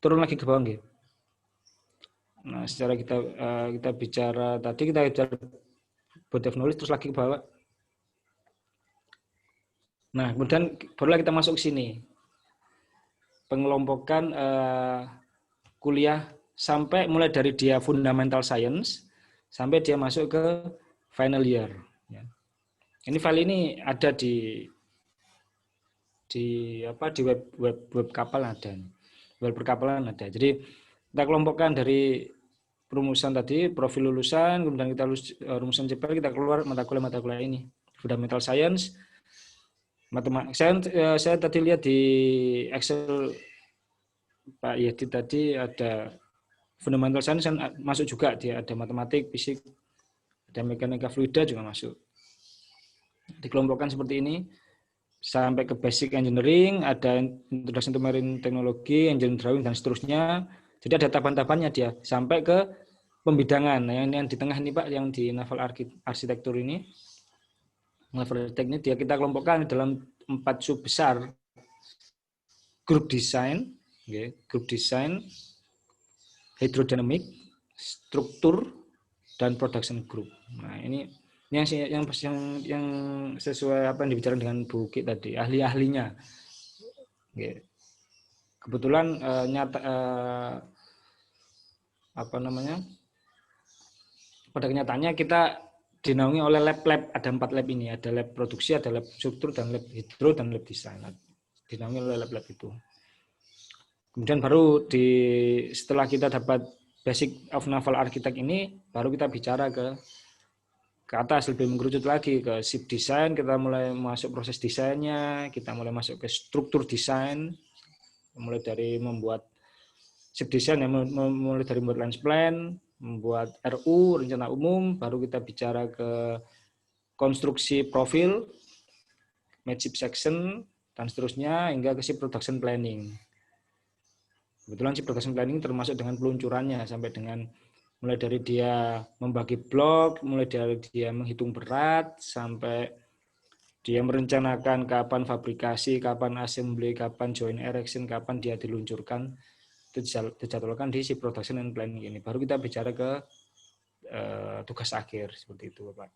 turun lagi ke bawah nggih. Nah, secara kita bicara tadi, kita bicara body of knowledge, terus lagi ke bawah. Nah, kemudian barulah kita masuk ke sini. Pengelompokan kuliah sampai mulai dari dia fundamental science sampai dia masuk ke final year. Ya. Ini file ini ada di web kapal ada. Web perkapalan ada. Jadi kita kelompokkan dari perumusan tadi, profil lulusan, kemudian kita lulus rumusan CPL, kita keluar mata kuliah ini. Fundamental Science, matematika. Saya tadi lihat di Excel Pak Yedi tadi ada Fundamental Science masuk juga, dia ada matematik, fisik, ada mekanika fluida juga masuk. Dikelompokkan seperti ini sampai ke basic engineering, ada introduction to marine technology, engineering drawing dan seterusnya. Jadi ada tahapan-tahapannya dia sampai ke pembidangan. Nah, yang di tengah ini Pak, yang di naval arsitektur ini, naval arsitek ini kita kelompokkan dalam 4 sub besar. Group design, group design, hydrodynamic, struktur, dan production group. Nah, ini yang sesuai apa yang dibicarakan dengan Bu Ki tadi, ahli-ahlinya. Kebetulan pada kenyataannya kita dinaungi oleh lab-lab, ada 4 lab ini, ada lab produksi, ada lab struktur, dan lab hidro, dan lab desain. Dinaungi oleh lab-lab itu. Kemudian baru setelah kita dapat basic of naval architect ini, baru kita bicara ke atas, lebih mengerucut lagi ke ship design. Kita mulai masuk proses desainnya, kita mulai masuk ke struktur desain, mulai dari membuat ship design, mulai dari membuat lines plan, membuat RU, rencana umum, baru kita bicara ke konstruksi profil, match ship section, dan seterusnya, hingga ke ship production planning. Kebetulan ship production planning termasuk dengan peluncurannya, sampai dengan mulai dari dia membagi blok, mulai dari dia menghitung berat, sampai dia merencanakan kapan fabrikasi, kapan assembly, kapan joint erection, kapan dia diluncurkan, itu dijadwalkan di ship production and planning ini. Baru kita bicara ke tugas akhir, seperti itu Bapak.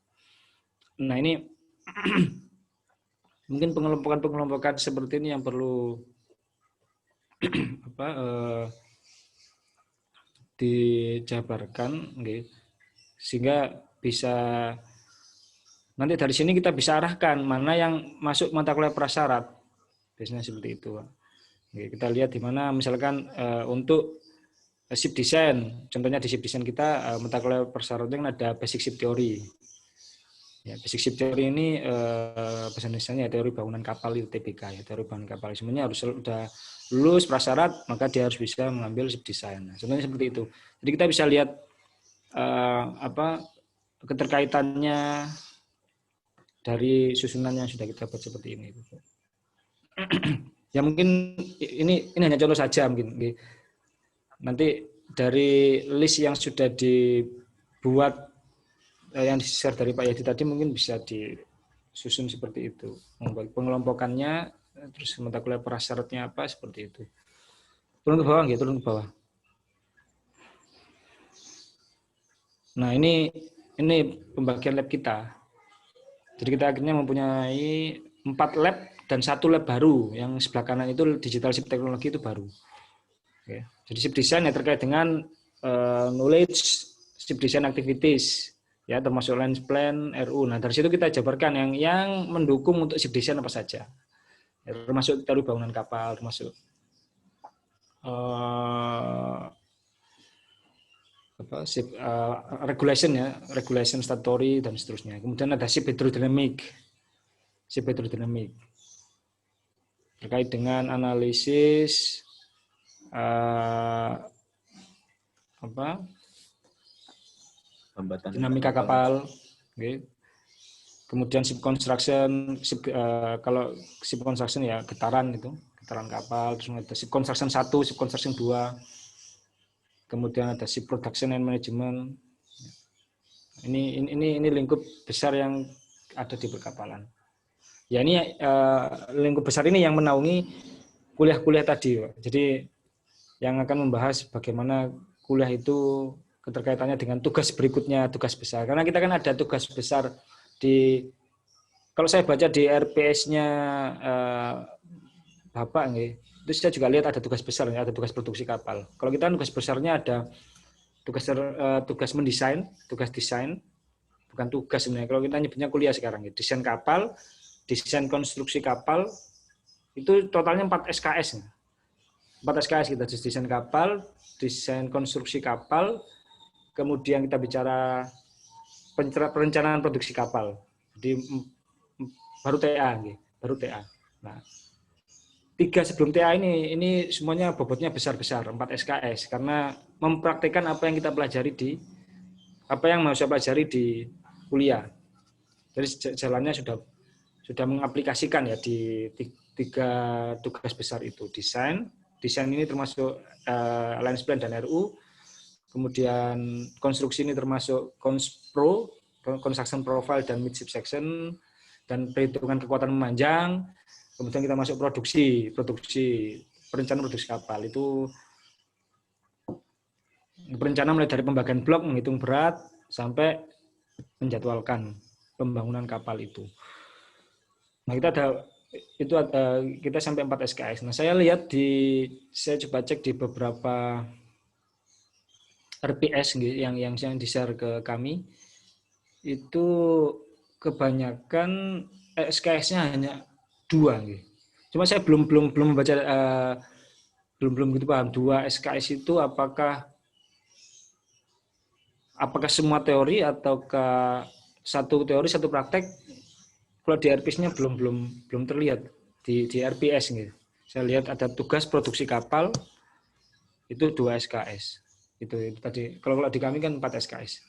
Nah, ini mungkin pengelompokan seperti ini yang perlu dijabarkan, sehingga bisa nanti dari sini kita bisa arahkan mana yang masuk mata kuliah prasyarat, biasanya seperti itu Pak. Kita lihat di mana misalkan untuk ship design, contohnya di ship design kita mata kuliah persyaratnya ada basic ship theory. Ya, basic ship theory ini bahasa Indonesianya teori bangunan kapal, itu TBK ya, teori bangunan kapal. Semuanya harus sudah lulus prasyarat, maka dia harus bisa mengambil ship design. Nah, contohnya seperti itu. Jadi kita bisa lihat keterkaitannya dari susunan yang sudah kita buat seperti ini. Ya mungkin ini hanya contoh saja mungkin. Nanti dari list yang sudah dibuat yang di-share dari Pak Yadi tadi mungkin bisa disusun seperti itu. Pengelompokannya, terus mata kuliah prasyaratnya apa, seperti itu. Turun ke bawah, turun ke bawah. Nah, ini pembagian lab kita. Jadi kita akhirnya mempunyai 4 lab dan 1 lab baru. Yang sebelah kanan itu digital ship teknologi, itu baru. Oke. Jadi ship design ya terkait dengan knowledge ship design activities, ya termasuk lines plan, RU. Nah dari situ kita jabarkan yang mendukung untuk ship design apa saja. Ya, termasuk teori bangunan kapal, termasuk regulation ya, regulation statutory dan seterusnya. Kemudian ada ship hydrodynamic terkait dengan analisis dinamika kapal. Okay. Kemudian ship construction, kalau ship construction ya getaran kapal. Terus ada ship construction 1, ship construction 2. Kemudian ada ship production and management. Ini lingkup besar yang ada di perkapalan. Ya ini lingkup besar ini yang menaungi kuliah-kuliah tadi. Jadi yang akan membahas bagaimana kuliah itu keterkaitannya dengan tugas berikutnya, tugas besar. Karena kita kan ada tugas besar di, kalau saya baca di RPS-nya Bapak, itu saya juga lihat ada tugas besar, ada tugas produksi kapal. Kalau kita tugas besarnya ada tugas mendesain, tugas desain, bukan tugas sebenarnya. Kalau kita nyebutnya kuliah sekarang, desain kapal, desain konstruksi kapal, itu totalnya 4 SKS. 4 SKS kita, desain kapal, desain konstruksi kapal, kemudian kita bicara perencanaan produksi kapal. Jadi baru TA, baru TA. Nah, 3 sebelum TA ini semuanya bobotnya besar-besar, 4 SKS, karena mempraktikkan apa yang kita pelajari apa yang mau saya pelajari di kuliah. Jadi jalannya sudah mengaplikasikan ya di 3 tugas besar itu. Desain ini termasuk Alliance Plan dan RU, kemudian konstruksi ini termasuk Konspro, Construction Profile dan Midship Section, dan perhitungan kekuatan memanjang. Kemudian kita masuk produksi perencanaan produksi kapal. Itu perencanaan mulai dari pembagian blok, menghitung berat, sampai menjadwalkan pembangunan kapal itu. Nah, kita sampai 4 SKS. Nah, saya coba cek di beberapa RPS yang di-share ke kami, itu kebanyakan SKS-nya hanya 2. Cuma saya belum membaca, belum gitu paham 2 SKS itu apakah semua teori ataukah satu teori satu praktek. Kalau di RPS-nya belum terlihat di RPS gitu. Saya lihat ada tugas produksi kapal itu 2 SKS. Itu tadi. Kalau di kami kan 4 SKS.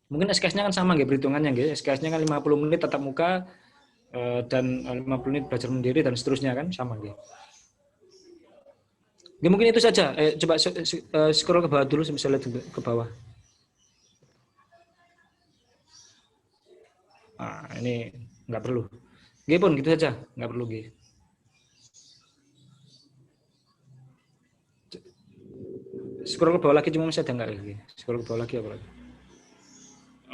Mungkin SKS-nya kan sama perhitungannya SKS-nya kan 50 menit tatap muka dan 50 menit belajar mandiri dan seterusnya kan sama mungkin itu saja. Coba scroll ke bawah dulu, bisa lihat ke bawah. Nah, ini nggak perlu. Pun gitu saja, nggak perlu Scroll ke bawah lagi, cuma saya dengar Scroll ke bawah lagi apa lagi?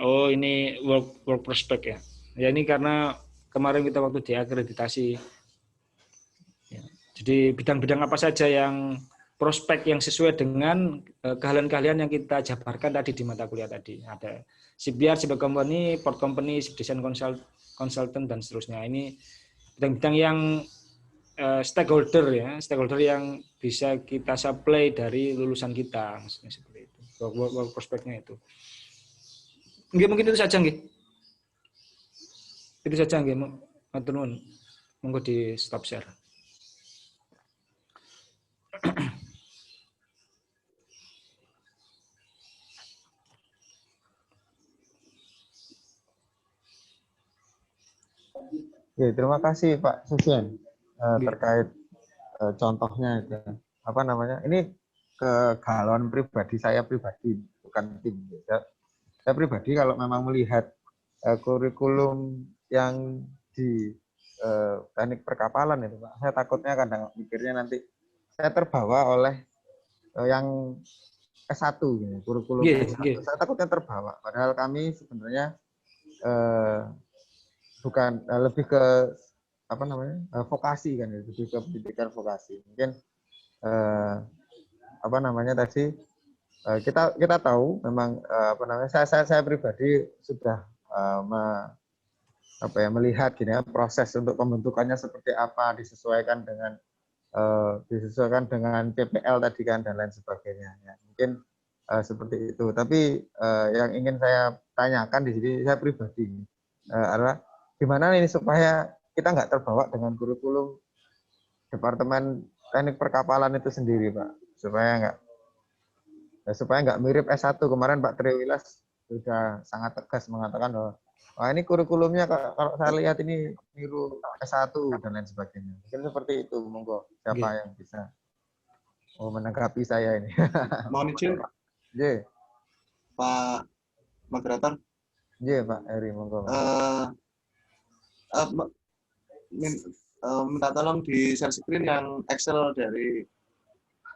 Oh, ini work prospect ya. Ya, ini karena kemarin kita waktu diakreditasi. Ya. Jadi bidang-bidang apa saja yang prospek yang sesuai dengan keahlian-keahlian yang kita jabarkan tadi di mata kuliah tadi. Ada shipyard, ship company, port company, ship design consultant dan seterusnya. Ini bidang-bidang yang stakeholder yang bisa kita supply dari lulusan kita, maksudnya seperti itu. Work prospeknya itu. Mungkin itu saja Itu saja matur nuwun. Monggo di stop share. Ya, terima kasih Pak Sufyan terkait contohnya itu. Apa namanya? Ini kegalauan pribadi saya pribadi, bukan tim. Saya pribadi kalau memang melihat kurikulum yang di teknik perkapalan itu, Pak, saya takutnya kadang mikirnya nanti saya terbawa oleh yang S1 gitu, kurikulum S1. Saya takutnya terbawa. Padahal kami sebenarnya bukan lebih ke apa namanya vokasi kan, lebih ke pendidikan vokasi. Mungkin apa namanya tadi kita tahu memang apa namanya saya pribadi sudah melihat gini ya, proses untuk pembentukannya seperti apa, disesuaikan dengan PPL tadi kan dan lain sebagainya. Ya, mungkin seperti itu. Tapi yang ingin saya tanyakan di sini saya pribadi adalah gimana ini supaya kita nggak terbawa dengan kurikulum Departemen Teknik Perkapalan itu sendiri, Pak, supaya nggak mirip S1. Kemarin Pak Triwilas sudah sangat tegas mengatakan bahwa wah, ini kurikulumnya kalau saya lihat ini niru S1 dan lain sebagainya. Mungkin seperti itu, monggo siapa yang bisa menanggapi saya ini. Mohon izin, Pak Moderator. Iya, Pak Eri, monggo. Minta tolong di share screen yang Excel dari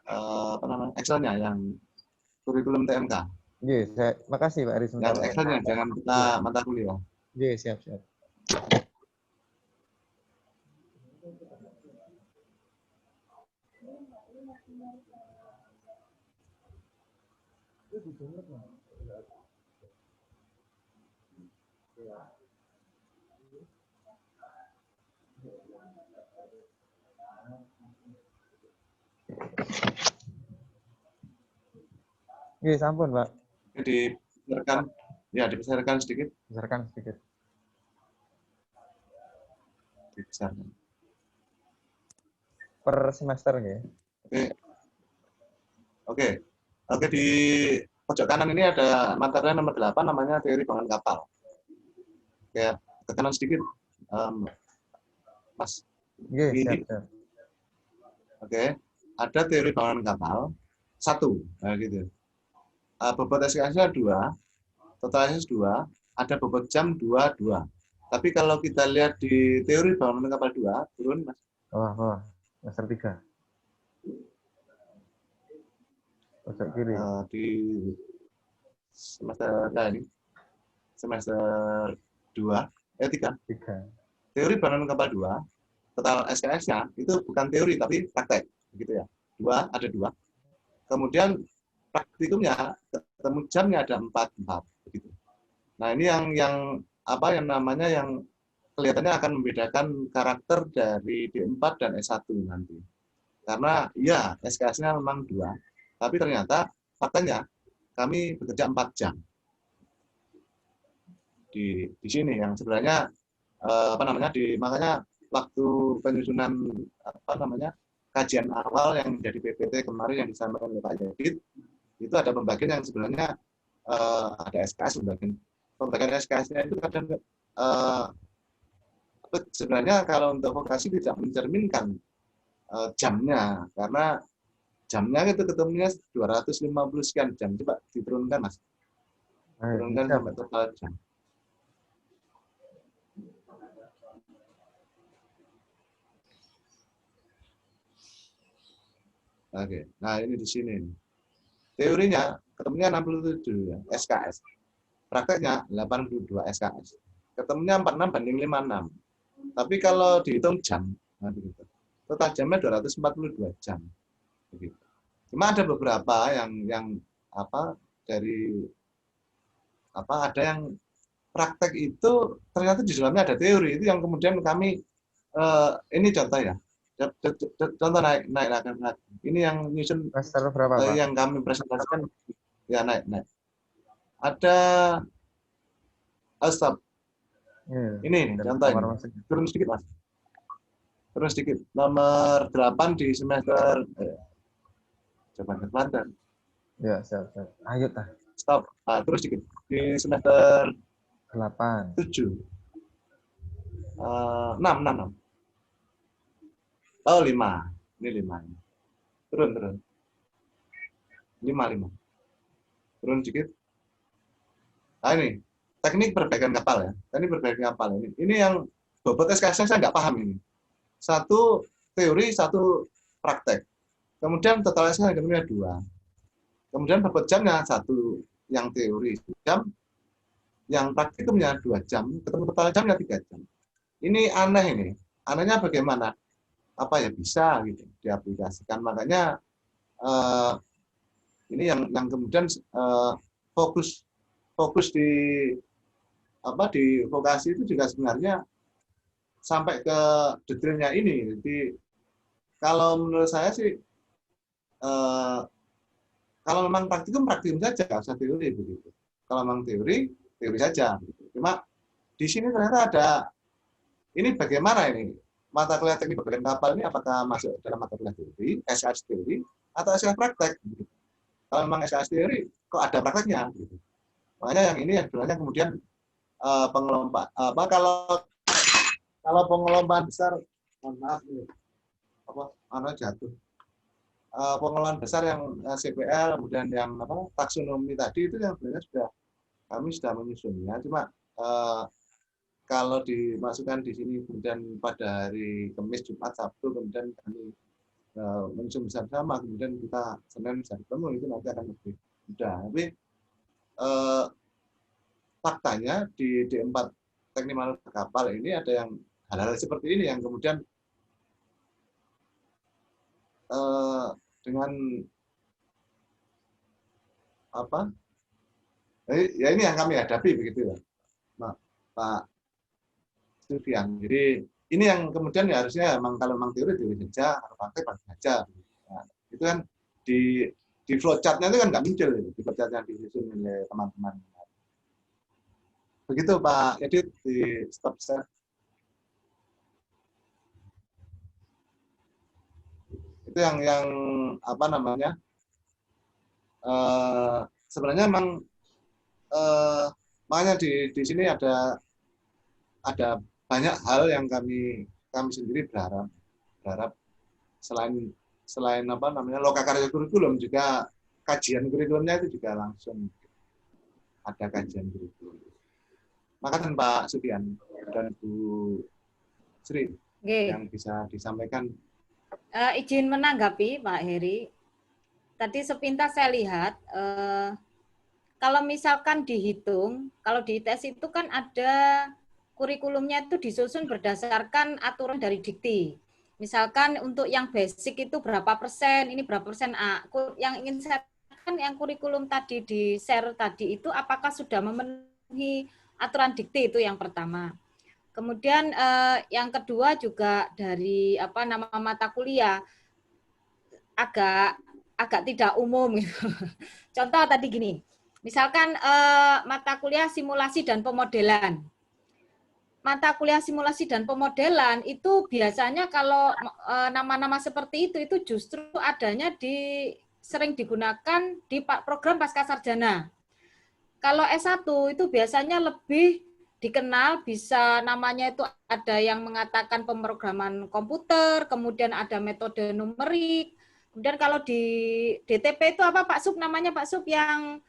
apa namanya Excelnya yang kurikulum TMK. Iya, makasih Pak Aris. Yang Excelnya jangan kita mata kuliah. Iya, siap. Iya, sampun Pak. Dibesarkan, ya dibesarkan sedikit, Besarkan sedikit. dibesarkan. Per semester ya. Oke, di pojok kanan ini ada materi nomor 8 namanya teori bangunan kapal. Oke, ke kanan sedikit, Mas. Iya, Ini, siap. oke, ada teori bangunan kapal 1, nah gitu. Bobot SKS-nya 2, total SKS 2, ada bobot jam 2. Tapi kalau kita lihat di teori bangunan kapal 2, turun Mas. Wah, semester 3. Pojok kiri. Di semester ini semester 2, 3. 3. Teori bangunan kapal 2, total SKS-nya itu bukan teori tapi praktek, gitu ya. Ada 2. Kemudian praktikumnya ketemu jamnya ada 4 begitu. Nah, ini yang namanya yang kelihatannya akan membedakan karakter dari D4 dan S1 nanti. Karena ya SKS-nya memang 2, tapi ternyata faktanya kami bekerja 4 jam. Di sini yang sebenarnya makanya waktu penyusunan kajian awal yang menjadi PPT kemarin yang disampaikan oleh Pak Yadid, itu ada pembagian yang sebenarnya ada SKS pembagian SKS-nya itu kadang sebenarnya kalau untuk vokasi tidak mencerminkan jamnya, karena jamnya itu ketemunya 250 sekian jam. Coba diturunkan Mas, turunkan sampai total jam. Oke, nah ini di sini. Teorinya ketemunya 67 ya, SKS. Prakteknya 82 SKS. Ketemunya 46 banding 56. Tapi kalau dihitung jam, nah begitu. Total jamnya 242 jam. Begitu. Cuma ada beberapa yang ada yang praktek itu ternyata di dalamnya ada teori, itu yang kemudian kami ini contoh ya. Contoh naik. Ini yang nyusun Semester berapa, Pak? yang kami presentasikan ya naik. Ada stop. Ini contoh ini. Turun sedikit Mas. Turun sedikit. Nomor 8 di semester coba Banten. Ya, siap. Ayo tah. Stop. Terus sedikit. Di semester 8. 7. 6. Oh, 5. Ini 5. Turun. 5. Turun sedikit. Ini teknik perbaikan kapal ya. Teknik perbaikan kapal ini. Ini yang bobot SKS saya nggak paham ini. 1 teori, 1 praktek. Kemudian total SKS kemudian 2. Kemudian bobot jamnya 1 yang teori jam, yang praktikumnya 2 jam, ketemu total jamnya 3 jam. Ini aneh ini. Anehnya bagaimana? Apa ya bisa gitu diaplikasikan. Makanya ini yang kemudian fokus di vokasi itu juga sebenarnya sampai ke detailnya ini. Jadi kalau menurut saya sih kalau memang praktikum saja, nggak usah teori begitu. Kalau memang teori saja. Gitu. Cuma di sini ternyata ada ini bagaimana ini mata kuliah teknik perbaikan kapal ini apakah masuk dalam mata kuliah teori, SKS teori atau SKS praktek? Gitu. Kalau memang SKS teori kok ada prakteknya? Gitu. Makanya yang ini yang sebenarnya kemudian kalau pengelompaan besar, maaf ini jatuh. Pengelolaan besar yang CPL kemudian yang taksonomi tadi itu yang sebenarnya kami sudah menyusunnya. Cuma kalau dimasukkan di sini kemudian pada hari Kamis, Jumat, Sabtu kemudian kami menyusun bersama, kemudian kita Senin bisa ketemu, itu nanti akan lebih mudah. Tapi faktanya di D4 teknik manuver kapal ini ada yang hal-hal seperti ini yang kemudian dengan apa? Ya ini yang kami hadapi begitu ya, Pak Sufian. Jadi ini yang kemudian ya harusnya memang kalau memang teori saja, kalau praktek saja. Nah, itu kan di flowchart-nya itu kan nggak muncul di flowchart yang disusun oleh teman-teman. Begitu Pak Edit di stop share. Itu yang apa namanya? Sebenarnya memang makanya di sini ada banyak hal yang kami sendiri berharap selain apa namanya lokakarya kurikulum, juga kajian kurikulumnya itu juga langsung ada kajian kurikulum. Makasih Pak Sufian dan Bu Sri yang bisa disampaikan. Izin menanggapi Pak Heri. Tadi sepintas saya lihat, kalau misalkan dihitung, kalau di ITS itu kan ada kurikulumnya itu disusun berdasarkan aturan dari dikti. Misalkan untuk yang basic itu berapa persen, ini berapa persen A. Yang ingin saya katakan yang kurikulum tadi di share tadi itu apakah sudah memenuhi aturan dikti, itu yang pertama. Kemudian yang kedua juga dari nama mata kuliah agak tidak umum gitu. Contoh tadi gini, misalkan mata kuliah simulasi dan pemodelan. Mata kuliah simulasi dan pemodelan itu biasanya kalau nama-nama seperti itu justru adanya sering digunakan di program pascasarjana. Kalau S1 itu biasanya lebih dikenal, bisa namanya itu ada yang mengatakan pemrograman komputer, kemudian ada metode numerik. Kemudian kalau di DTP itu apa Pak Sub, namanya Pak Sub yang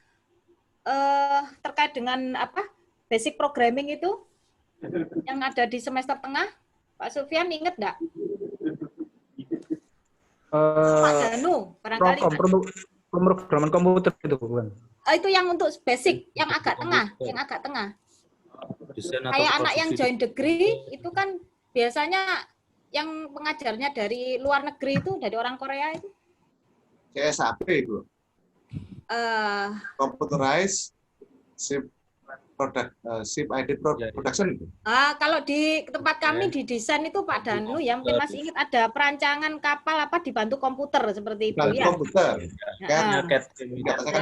terkait dengan apa basic programming itu yang ada di semester tengah, Pak Sufyan ingat enggak? Pak Danu, barangkali. Pemrograman komputer itu bukan? Itu yang untuk basic, yang agak tengah, Kayak anak yang join degree itu kan biasanya yang pengajarnya dari luar negeri itu, dari orang Korea itu. CSAP itu. Computerized Ship ID Production itu. Kalau di tempat kami di desain itu Pak Danu ya, mungkin masih ingat ada perancangan kapal dibantu komputer seperti itu ya. Komputer. Kan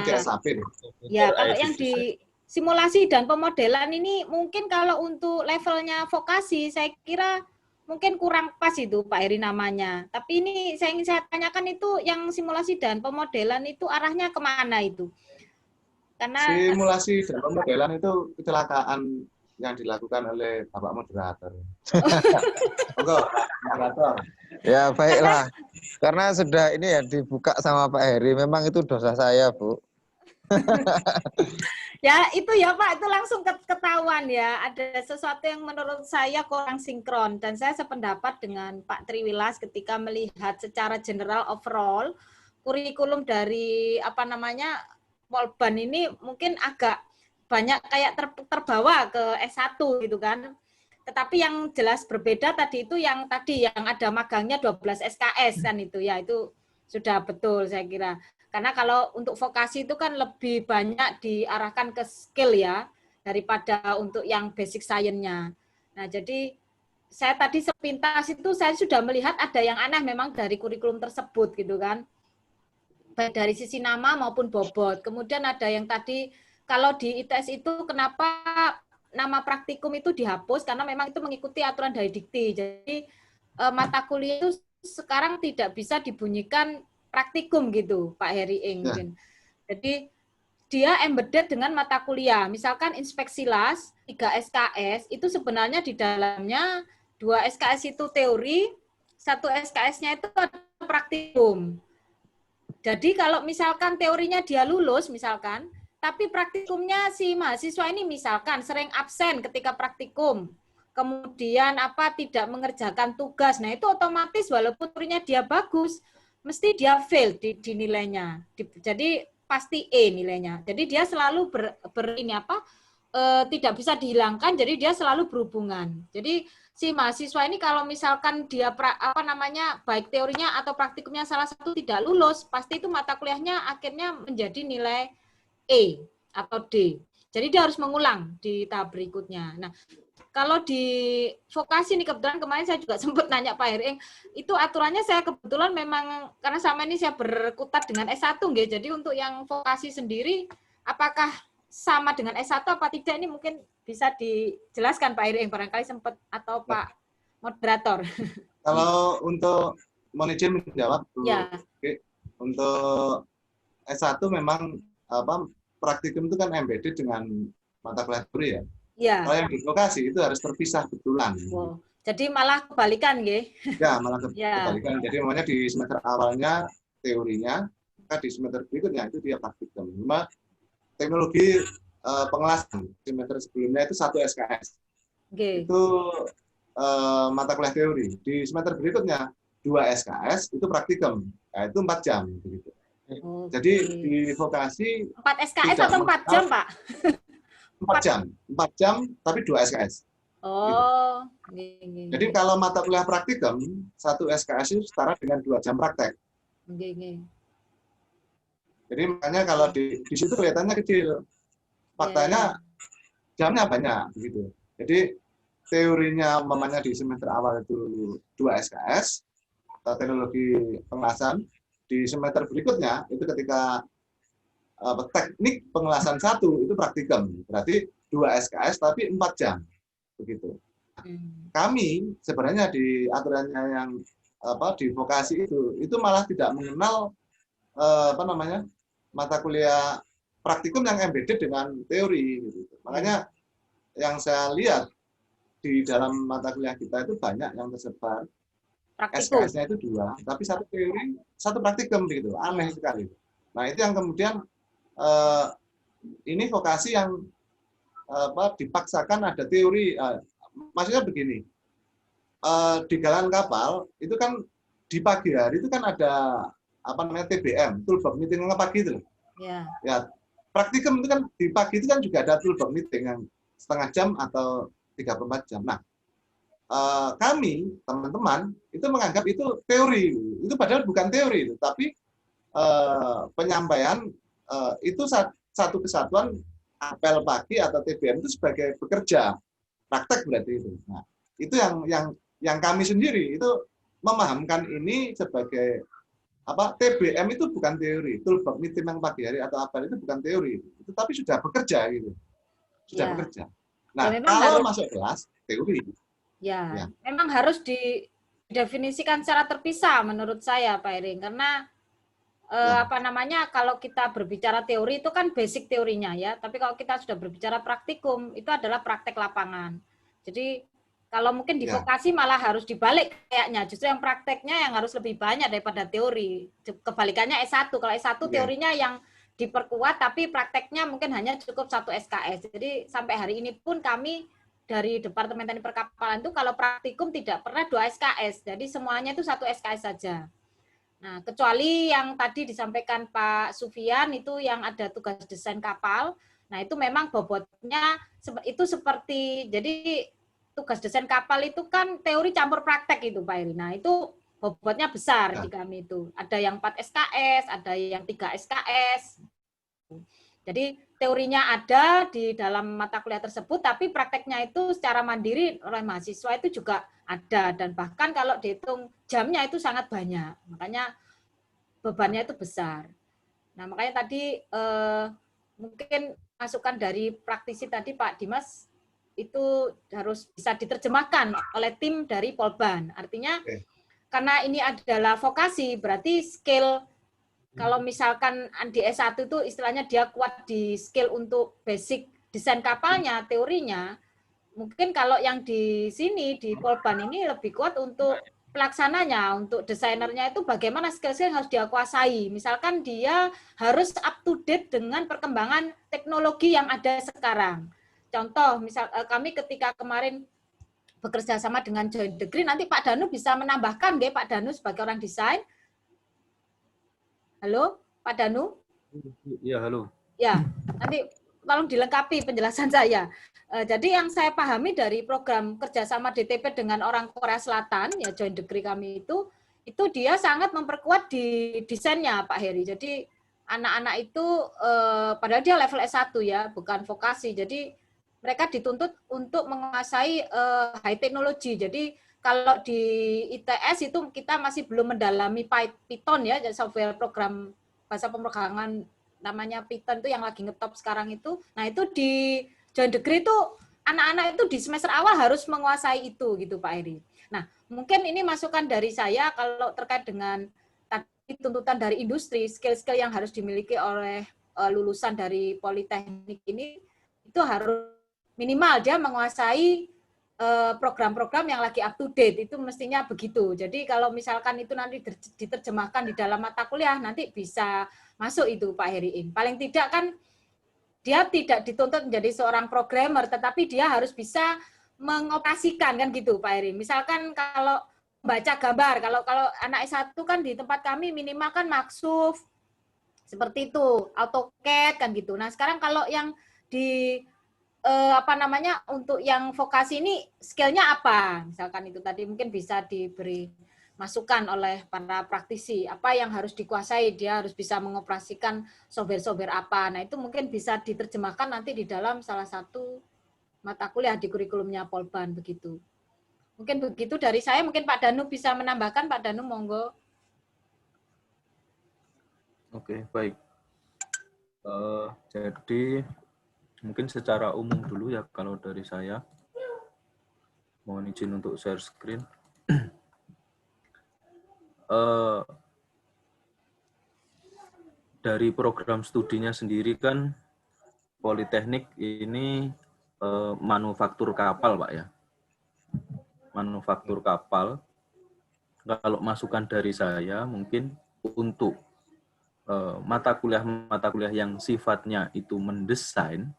CSAP. Ya, kalau yang di simulasi dan pemodelan ini mungkin kalau untuk levelnya vokasi saya kira mungkin kurang pas itu Pak Heri namanya. Tapi ini saya ingin tanyakan itu yang simulasi dan pemodelan itu arahnya kemana itu? Karena simulasi dan pemodelan itu kecelakaan yang dilakukan oleh Bapak Moderator. Moderator. Ya baiklah, karena sudah ini ya dibuka sama Pak Heri, memang itu dosa saya Bu. Ya itu ya Pak, itu langsung ketahuan ya, ada sesuatu yang menurut saya kurang sinkron, dan saya sependapat dengan Pak Triwilas ketika melihat secara general overall kurikulum dari Polban ini mungkin agak banyak kayak terbawa ke S1 gitu kan. Tetapi yang jelas berbeda tadi itu yang ada magangnya 12 SKS kan itu ya, itu sudah betul saya kira. Karena kalau untuk vokasi itu kan lebih banyak diarahkan ke skill ya daripada untuk yang basic science-nya. Nah, jadi saya tadi sepintas itu saya sudah melihat ada yang aneh memang dari kurikulum tersebut gitu kan. Baik dari sisi nama maupun bobot. Kemudian ada yang tadi, kalau di ITS itu kenapa nama praktikum itu dihapus, karena memang itu mengikuti aturan dari dikti. Jadi mata kuliah itu sekarang tidak bisa dibunyikan praktikum gitu, Pak Heri Ing. Ya. Jadi dia embedded dengan mata kuliah. Misalkan inspeksi las, 3 SKS, itu sebenarnya di dalamnya 2 SKS itu teori, 1 SKS-nya itu praktikum. Jadi kalau misalkan teorinya dia lulus misalkan, tapi praktikumnya si mahasiswa ini misalkan sering absen ketika praktikum, kemudian tidak mengerjakan tugas. Nah, itu otomatis walaupun teorinya dia bagus, mesti dia fail di nilainya. Jadi pasti E nilainya. Jadi dia selalu tidak bisa dihilangkan, jadi dia selalu berhubungan. Jadi si mahasiswa ini kalau misalkan dia baik teorinya atau praktikumnya salah satu tidak lulus, pasti itu mata kuliahnya akhirnya menjadi nilai E atau D. Jadi dia harus mengulang di tahap berikutnya. Nah, kalau di vokasi nih, kebetulan kemarin saya juga sempat nanya Pak Hering, itu aturannya saya kebetulan memang, karena sama ini saya berkutat dengan S1, nggih. Jadi untuk yang vokasi sendiri, apakah sama dengan S1 apa tidak, ini mungkin bisa dijelaskan Pak Hering, barangkali sempat, atau Pak Moderator. Kalau untuk manajemen menjawab, Ya. Oke. Untuk S1 memang praktikum itu kan embedded dengan mata kuliah teori ya. Ya. Kalau yang di vokasi itu harus terpisah betulan. Wow. Jadi malah kebalikan, nggih. Ya, malah kebalikan. Jadi namanya di semester awalnya teorinya, maka di semester berikutnya itu dia praktikum. Cuma teknologi pengelasan semester sebelumnya itu 1 SKS. Okay. Itu mata kuliah teori. Di semester berikutnya 2 SKS itu praktikum. Nah, itu 4 jam begitu. Okay. Jadi di vokasi 4 SKS atau 4 jam, Pak? 4 jam. 4 jam tapi 2 SKS. Oh. Gitu. Jadi kalau mata kuliah praktikum 1 SKS itu setara dengan 2 jam praktek. Jadi makanya kalau di situ kelihatannya kecil. Faktanya jamnya banyak begitu. Jadi teorinya umpamanya di semester awal itu 2 SKS teknologi pengelasan, di semester berikutnya itu ketika teknik pengelasan 1 itu praktikum. Berarti 2 SKS tapi 4 jam. Begitu. Kami sebenarnya di aturannya yang di vokasi itu malah tidak mengenal mata kuliah praktikum yang embedded dengan teori gitu. Makanya yang saya lihat di dalam mata kuliah kita itu banyak yang tersebar SKS-nya itu 2, tapi 1 teori, 1 praktikum gitu. Aneh sekali. Nah, itu yang kemudian ini vokasi yang dipaksakan ada teori. Maksudnya begini, di galan kapal itu kan di pagi hari itu kan ada TBM, toolbox meeting pagi itu. Ya, praktikum itu kan di pagi itu kan juga ada toolbox meeting yang setengah jam atau 34 jam. Nah, kami teman-teman itu menganggap itu teori, itu padahal bukan teori itu, tapi penyampaian itu satu kesatuan apel pagi atau TBM itu sebagai bekerja praktek berarti itu. Nah, itu yang kami sendiri itu memahamkan ini sebagai TBM itu bukan teori, toolbox meeting yang pagi hari atau apel itu bukan teori, itu tapi sudah bekerja gitu, sudah bekerja. Nah, kalau masuk kelas teori. Ya, memang harus didefinisikan secara terpisah menurut saya Pak Hering, karena kalau kita berbicara teori itu kan basic teorinya ya, tapi kalau kita sudah berbicara praktikum itu adalah praktek lapangan. Jadi kalau mungkin di vokasi malah harus dibalik kayaknya, justru yang prakteknya yang harus lebih banyak daripada teori. Kebalikannya S1, kalau S1 teorinya yang diperkuat tapi prakteknya mungkin hanya cukup 1 SKS. Jadi sampai hari ini pun kami dari Departemen Teknik Perkapalan itu kalau praktikum tidak pernah 2 SKS, jadi semuanya itu 1 SKS saja. Nah, kecuali yang tadi disampaikan Pak Sufian itu yang ada tugas desain kapal, nah itu memang bobotnya itu seperti, jadi tugas desain kapal itu kan teori campur praktek itu Pak Heri. Nah itu bobotnya besar di kami itu, ada yang 4 SKS, ada yang 3 SKS. Jadi teorinya ada di dalam mata kuliah tersebut, tapi prakteknya itu secara mandiri oleh mahasiswa itu juga ada. Dan bahkan kalau dihitung jamnya itu sangat banyak. Makanya bebannya itu besar. Nah makanya tadi mungkin masukan dari praktisi tadi Pak Dimas, itu harus bisa diterjemahkan oleh tim dari Polban. Artinya karena ini adalah vokasi, berarti skill. Kalau misalkan di S1 itu istilahnya dia kuat di skill untuk basic desain kapalnya, teorinya, mungkin kalau yang di sini, di Polban ini lebih kuat untuk pelaksananya, untuk desainernya itu bagaimana skill-skill yang harus dia kuasai. Misalkan dia harus up to date dengan perkembangan teknologi yang ada sekarang. Contoh, misal kami ketika kemarin bekerja sama dengan joint degree. Nanti Pak Danu bisa menambahkan nggih, Pak Danu sebagai orang desain. Halo, Pak Danu? Iya, halo. Ya, nanti tolong dilengkapi penjelasan saya. Jadi yang saya pahami dari program kerjasama DTP dengan orang Korea Selatan, ya joint degree kami itu dia sangat memperkuat di desainnya, Pak Heri. Jadi anak-anak itu, padahal dia level S1 ya, bukan vokasi. Jadi mereka dituntut untuk menguasai high technology. Jadi kalau di ITS itu kita masih belum mendalami Python ya, software program bahasa pemrograman namanya Python itu yang lagi ngetop sekarang itu. Nah itu di joint degree itu anak-anak itu di semester awal harus menguasai itu gitu Pak Heri. Nah mungkin ini masukan dari saya kalau terkait dengan tadi tuntutan dari industri, skill-skill yang harus dimiliki oleh lulusan dari politeknik ini itu harus minimal dia menguasai program-program yang lagi up to date, itu mestinya begitu. Jadi kalau misalkan itu nanti diterjemahkan di dalam mata kuliah, nanti bisa masuk itu Pak Heriin. Paling tidak kan dia tidak dituntut menjadi seorang programmer, tetapi dia harus bisa mengoperasikan kan gitu Pak Heri. Misalkan kalau baca gambar, kalau anak S1 kan di tempat kami minimal kan Maxuf, seperti itu, AutoCAD kan gitu. Nah sekarang kalau yang di untuk yang vokasi ini skillnya apa? Misalkan itu tadi mungkin bisa diberi masukan oleh para praktisi. Apa yang harus dikuasai? Dia harus bisa mengoperasikan software-software apa. Nah itu mungkin bisa diterjemahkan nanti di dalam salah satu mata kuliah di kurikulumnya Polban begitu. Mungkin begitu dari saya. Mungkin Pak Danu bisa menambahkan. Pak Danu monggo. Oke, baik. Jadi mungkin secara umum dulu ya kalau dari saya. Mohon izin untuk share screen. Dari program studinya sendiri kan Politeknik ini manufaktur kapal, Pak ya. Manufaktur kapal. Kalau masukan dari saya mungkin untuk mata kuliah yang sifatnya itu mendesain,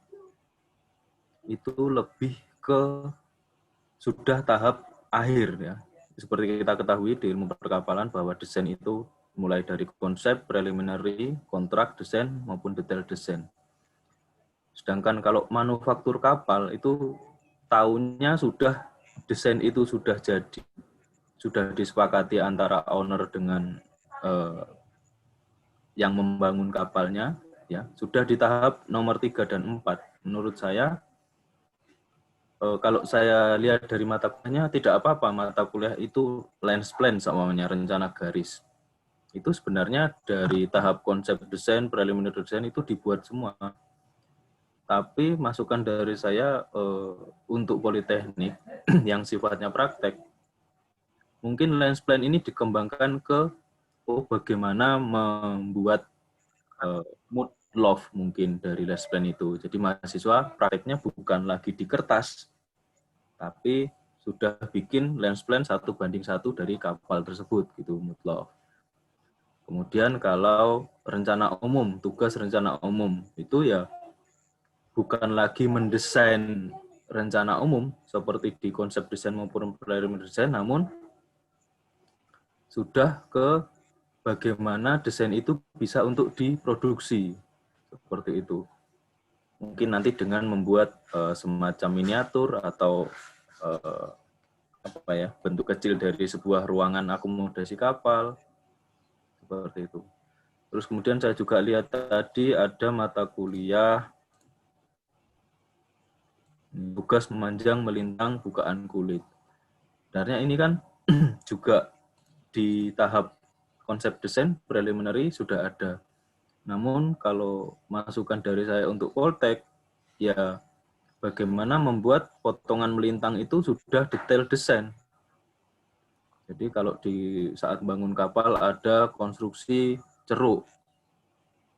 itu lebih ke sudah tahap akhir ya. Seperti kita ketahui di ilmu perkapalan bahwa desain itu mulai dari konsep, preliminary, kontrak, desain maupun detail desain. Sedangkan kalau manufaktur kapal itu tahunnya sudah desain itu sudah jadi, sudah disepakati antara owner dengan yang membangun kapalnya, ya sudah di tahap nomor 3 dan 4. Menurut saya, kalau saya lihat dari mata kuliahnya tidak apa-apa mata kuliah itu lens plan namanya, rencana garis. Itu sebenarnya dari tahap konsep desain, preliminary desain itu dibuat semua. Tapi masukan dari saya untuk politeknik yang sifatnya praktek, mungkin lens plan ini dikembangkan ke bagaimana membuat mood love mungkin dari lens plan itu. Jadi mahasiswa prakteknya bukan lagi di kertas, tapi sudah bikin lens plan 1:1 dari kapal tersebut gitu, mood love. Kemudian kalau rencana umum, tugas rencana umum itu ya bukan lagi mendesain rencana umum seperti di konsep desain maupun preliminary desain, namun sudah ke bagaimana desain itu bisa untuk diproduksi. Seperti itu. Mungkin nanti dengan membuat semacam miniatur atau bentuk kecil dari sebuah ruangan akomodasi kapal. Seperti itu. Terus kemudian saya juga lihat tadi ada mata kuliah tugas memanjang melintang bukaan kulit. Sebenarnya ini kan juga di tahap konsep desain preliminary sudah ada. Namun kalau masukan dari saya untuk Poltek, ya bagaimana membuat potongan melintang itu sudah detail desain. Jadi kalau di saat bangun kapal ada konstruksi ceruk,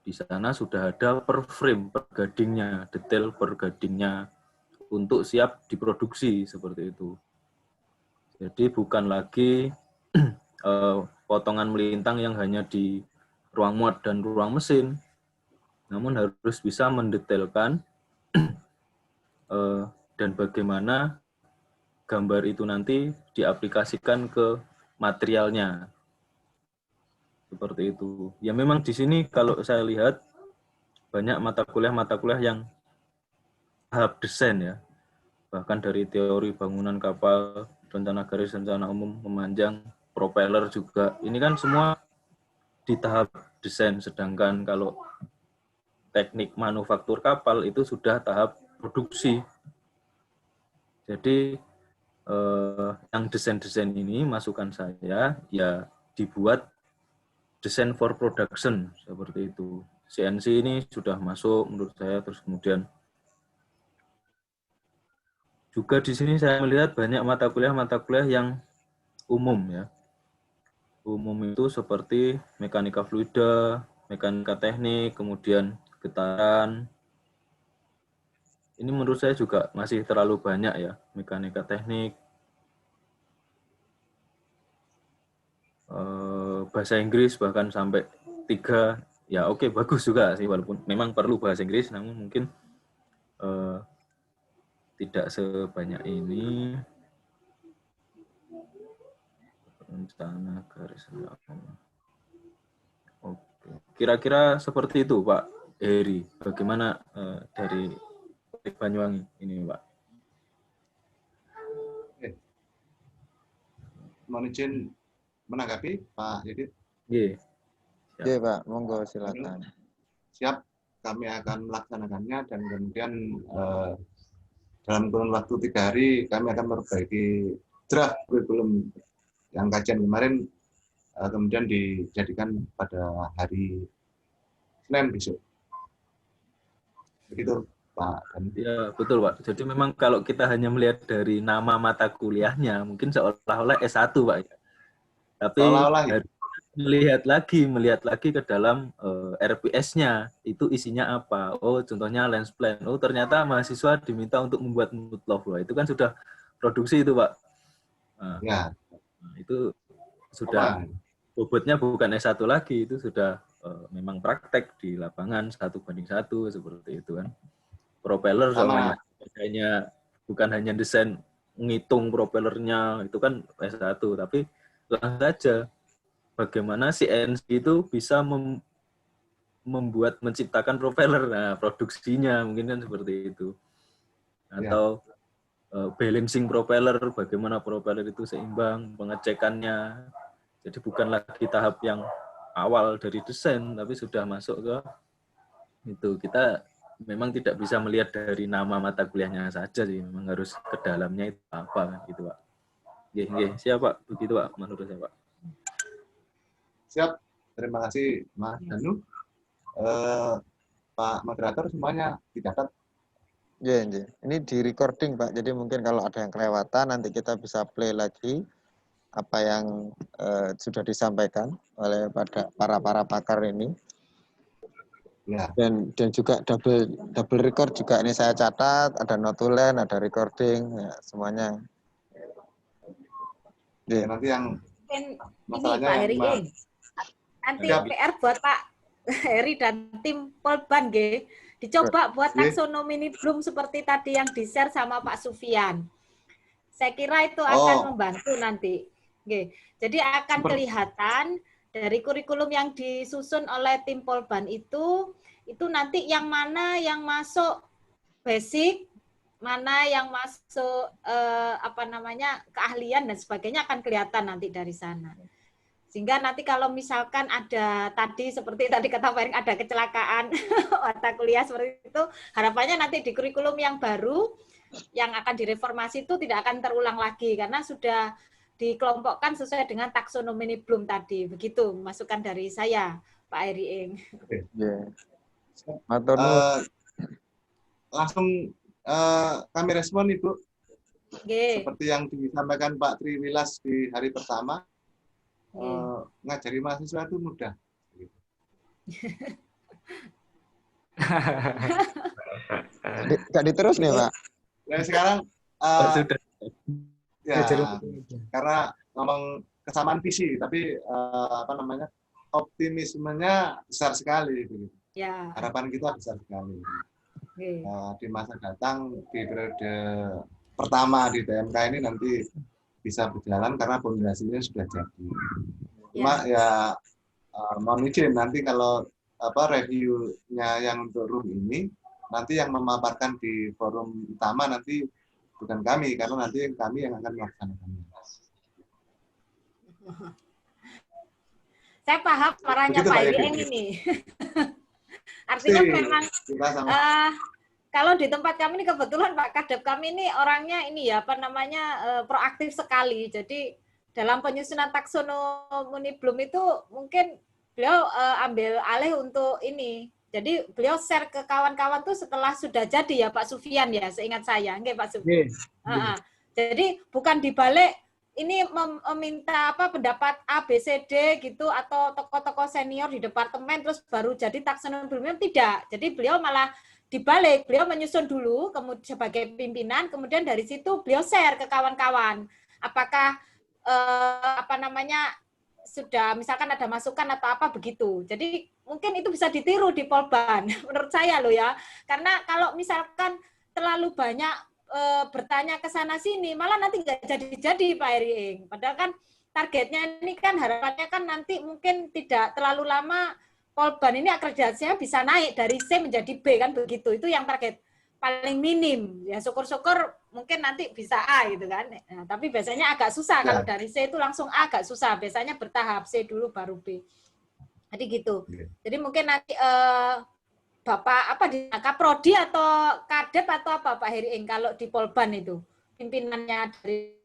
di sana sudah ada per frame, per gadingnya, detail per gadingnya untuk siap diproduksi seperti itu. Jadi bukan lagi potongan melintang yang hanya di ruang muat dan ruang mesin, namun harus bisa mendetailkan dan bagaimana gambar itu nanti diaplikasikan ke materialnya. Seperti itu. Ya memang di sini kalau saya lihat banyak mata kuliah yang tahap desain ya. Bahkan dari teori bangunan kapal, rencana garis, rencana umum, memanjang, propeller juga. Ini kan semua di tahap desain, sedangkan kalau teknik manufaktur kapal itu sudah tahap produksi. Jadi yang desain-desain ini masukan saya ya dibuat desain for production seperti itu. CNC ini sudah masuk menurut saya, terus kemudian juga di sini saya melihat banyak mata kuliah yang umum ya. Umum itu seperti mekanika fluida, mekanika teknik, kemudian getaran. Ini menurut saya juga masih terlalu banyak ya, mekanika teknik. Bahasa Inggris bahkan sampai 3, ya oke, bagus juga sih, walaupun memang perlu bahasa Inggris, namun mungkin tidak sebanyak ini. Rencana garis. Oke. Kira-kira seperti itu Pak Heri. Bagaimana dari Banyuwangi ini Pak? Oke. Mohon izin menanggapi Pak Didit. Iya. Iya Pak, monggo silakan. Siap, kami akan melaksanakannya dan kemudian dalam kurun waktu 3 hari kami akan memperbaiki draft kurikulum yang kajian kemarin, kemudian dijadikan pada hari Senin besok. Begitu Pak. Ya betul Pak. Jadi memang kalau kita hanya melihat dari nama mata kuliahnya, mungkin seolah-olah S1 Pak. Tapi melihat lagi ke dalam RPS-nya, itu isinya apa? Oh, contohnya lens plan. Oh, ternyata mahasiswa diminta untuk membuat mutlaf. Itu kan sudah produksi itu Pak. Nah, ya. Itu sudah bobotnya bukan S1 lagi, itu sudah memang praktek di lapangan 1:1 seperti itu kan. Propeller soalnya bukan hanya desain ngitung propellernya, itu kan S1, tapi langsung saja bagaimana CNC itu bisa menciptakan propeller, nah produksinya mungkin kan seperti itu. Atau balancing propeller, bagaimana propeller itu seimbang, pengecekannya. Jadi bukan lagi tahap yang awal dari desain, tapi sudah masuk ke itu. Kita memang tidak bisa melihat dari nama mata kuliahnya saja sih, memang harus ke dalamnya itu apa gitu Pak. Nggih, siap Pak, begitu Pak menurut saya Pak. Siap, terima kasih Mas Danu. Pak moderator semuanya dicatat. Ya, ini di recording Pak, jadi mungkin kalau ada yang kelewatan nanti kita bisa play lagi apa yang sudah disampaikan oleh para pakar ini. Ya. Dan juga double record juga ini saya catat, ada notulen, ada recording, ya, semuanya. Ya, nanti yang masalahnya Pak Heri, nanti PR buat Pak Heri dan tim Polban G. Dicoba buat taksonomi Bloom seperti tadi yang di-share sama Pak Sufian. Saya kira itu akan membantu nanti. Oke. Jadi akan kelihatan dari kurikulum yang disusun oleh tim Polban itu nanti yang mana yang masuk basic, mana yang masuk keahlian dan sebagainya akan kelihatan nanti dari sana. Sehingga nanti kalau misalkan ada tadi seperti tadi kata Pak Erik ada kecelakaan mata kuliah seperti itu, harapannya nanti di kurikulum yang baru yang akan direformasi itu tidak akan terulang lagi karena sudah dikelompokkan sesuai dengan taksonomi Bloom tadi. Begitu masukan dari saya, Pak Heri Ing. Langsung kami respon Ibu. Seperti yang disampaikan Pak Triwilas di hari pertama. Ngajari mahasiswa itu mudah. Gak diterus nih Pak. Dan sekarang sudah. Ya, karena ngomong kesamaan visi, tapi optimismenya besar sekali. Ya. Harapan kita besar sekali. Di masa datang di periode pertama di TMK ini nanti bisa berjalan karena fondasinya sudah jadi. Cuma ya mohon izin nanti kalau review-nya yang untuk room ini nanti yang memaparkan di forum utama nanti bukan kami, karena nanti kami yang akan melaksanakannya. Saya paham marahnya Begitu, Pak Pak Irieng Edi. ini. Artinya memang Kita sama kalau di tempat kami ini kebetulan Pak Kadep kami ini orangnya ini ya proaktif sekali. Jadi dalam penyusunan taksonomi Bloom itu mungkin beliau ambil alih untuk ini. Jadi beliau share ke kawan-kawan tuh setelah sudah jadi ya Pak Sufian ya, seingat saya. Nggih Pak Sufian. Jadi bukan dibalik ini meminta pendapat A, B, C, D gitu atau tokoh-tokoh senior di departemen terus baru jadi taksonomi Bloom, tidak. Jadi beliau malah dibalik, beliau menyusun dulu kemudian sebagai pimpinan, kemudian dari situ beliau share ke kawan-kawan. Apakah sudah misalkan ada masukan atau apa begitu. Jadi mungkin itu bisa ditiru di Polban menurut saya loh ya. Karena kalau misalkan terlalu banyak bertanya ke sana sini malah nanti nggak jadi-jadi Pak Irieng. Padahal kan targetnya ini kan harapannya kan nanti mungkin tidak terlalu lama Polban ini akreditasinya bisa naik dari C menjadi B kan begitu. Itu yang target paling minim. Ya syukur-syukur mungkin nanti bisa A gitu kan. Nah, tapi biasanya agak susah kalau dari C itu langsung A agak susah. Biasanya bertahap C dulu baru B. Jadi gitu. Jadi mungkin nanti Bapak di Kaprodi atau Kadep atau apa Pak Irieng kalau di Polban itu pimpinannya dari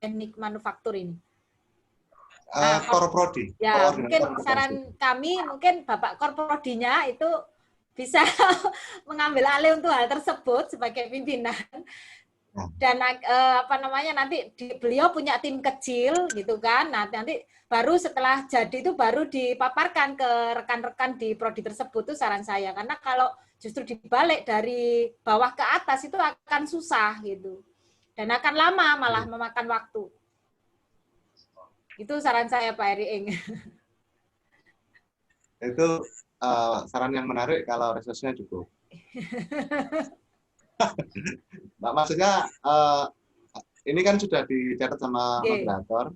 teknik manufaktur ini. Korprodi. Ya, mungkin saran kami mungkin Bapak Korprodinya itu bisa mengambil alih untuk hal tersebut sebagai pimpinan. Dan nanti beliau punya tim kecil gitu kan. Nah, nanti baru setelah jadi itu baru dipaparkan ke rekan-rekan di prodi tersebut, itu saran saya. Karena kalau justru dibalik dari bawah ke atas itu akan susah gitu. Dan akan lama malah memakan waktu. Itu saran saya Pak Irieng. Itu saran yang menarik kalau resource-nya cukup. Maksudnya ini kan sudah dicatat sama moderator